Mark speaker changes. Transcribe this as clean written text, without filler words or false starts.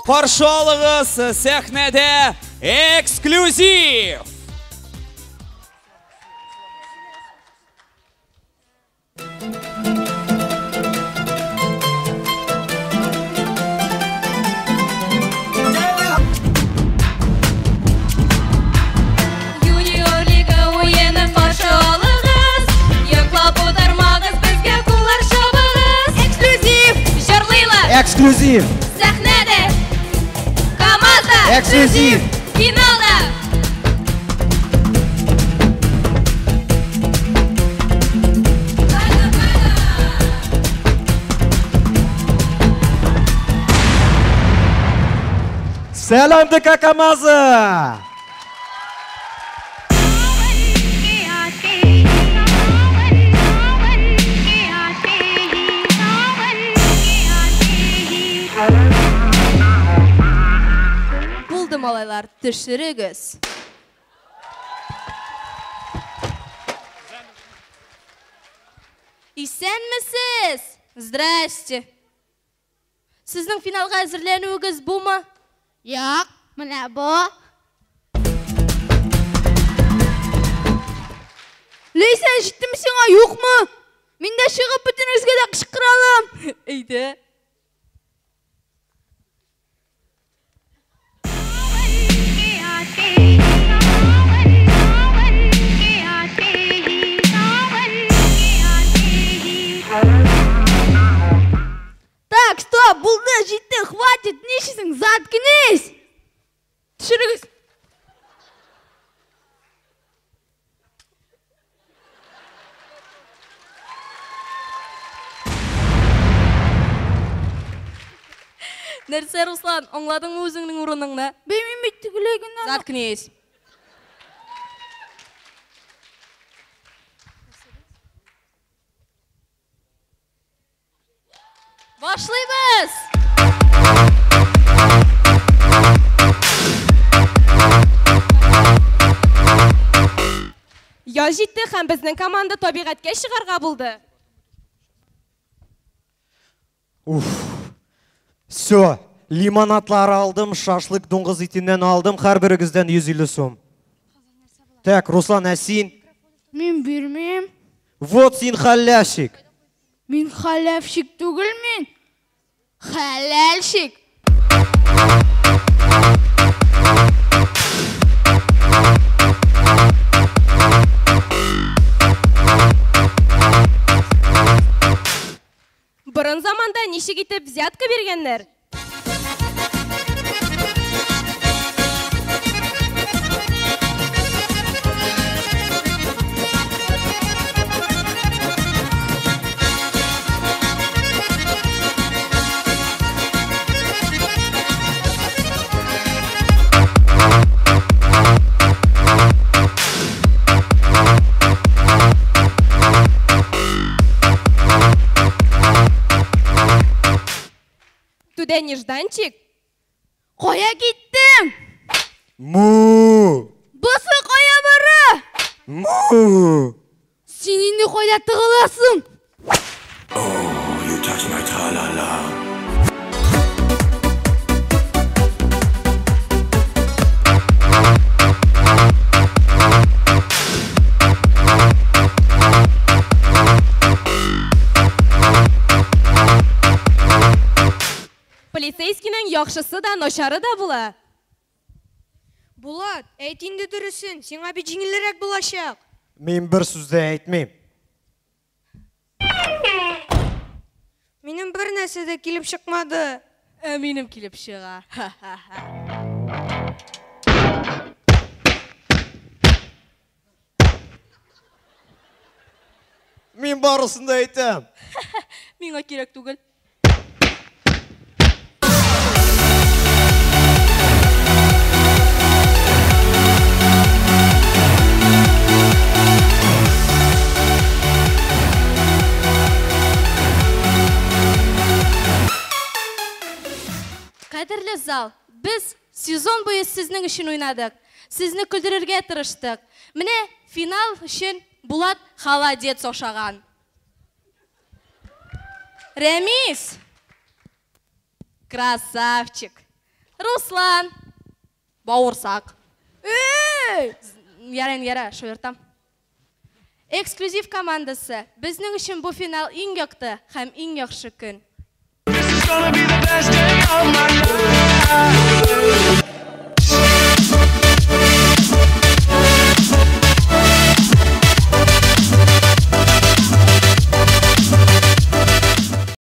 Speaker 1: Қаршы алыңыз сәхнеде эксклюзив.
Speaker 2: Эксклюзив!
Speaker 3: Сәхнәдә! Команда!
Speaker 2: Эксклюзив!
Speaker 3: Финалда!
Speaker 2: Сәлам ДК КамАЗы!
Speaker 3: Булды, малайлар, төшерегез. Исәнмесез? Здрасте. Сезнең финалга әзерләнүегез булмы?
Speaker 4: Як, менә бу. Лейсән, җиттеме сиңа, юкмы? Мин дә чыгып бөтенегезгә дә кычкыралым.
Speaker 3: Әйдә.
Speaker 4: Так, стоп, булды, җитте, хватит, нишисең, заткнись. Төшерегез.
Speaker 3: Нәрсә, Руслан, аңладыңмы үзеңнең урыныңны?
Speaker 4: Белмим, тегелегенә.
Speaker 3: Заткнись. Башлыйбыз!
Speaker 5: Яз җитте һәм безнең команда табигатькә чыгарга булды.
Speaker 2: Все, лимонадлар алдым, шашлык дуңгыз итеннән алдым, һәрберегездән 150 сум. Так, Руслан, ә син?
Speaker 4: Мин бирмим.
Speaker 2: Вот син хәлләшик.
Speaker 4: Мин хәләфчик түгел мин. Хәләлчик.
Speaker 5: Борын заманда ничек итеп взятка биргәннәр? Тудә нежданчик?
Speaker 4: Кая киттем?
Speaker 2: Му!
Speaker 4: Бусы кая бара?
Speaker 2: Му!
Speaker 4: Син инде кайда тыгыласың?
Speaker 6: Oh, you touch my tra-la-la.
Speaker 5: Полицейскийның яхшысы да, начары да була.
Speaker 7: Булат, әйт инде дөресен, сиңа бит җиңелрәк булачак.
Speaker 2: Мин бер сүз дә әйтмим.
Speaker 7: Минем бер нәрсә дә килеп чыкмады.
Speaker 3: Минем килеп чыга.
Speaker 2: Мин барысын да әйтәм.
Speaker 3: Миңа кирәк түгел. Кадерле зал, без сезон буе сезнең өчен уйнадык. Сезне күлдерергә тырыштык. Менә финал өчен Булат холодец ашаган. Ремис! Красавчик! Руслан. Бауырсақ. Яра, шойыртам. Эксклюзив командасы. Біздің үшін бұл финал ең яқты һәм ең яхшы күн.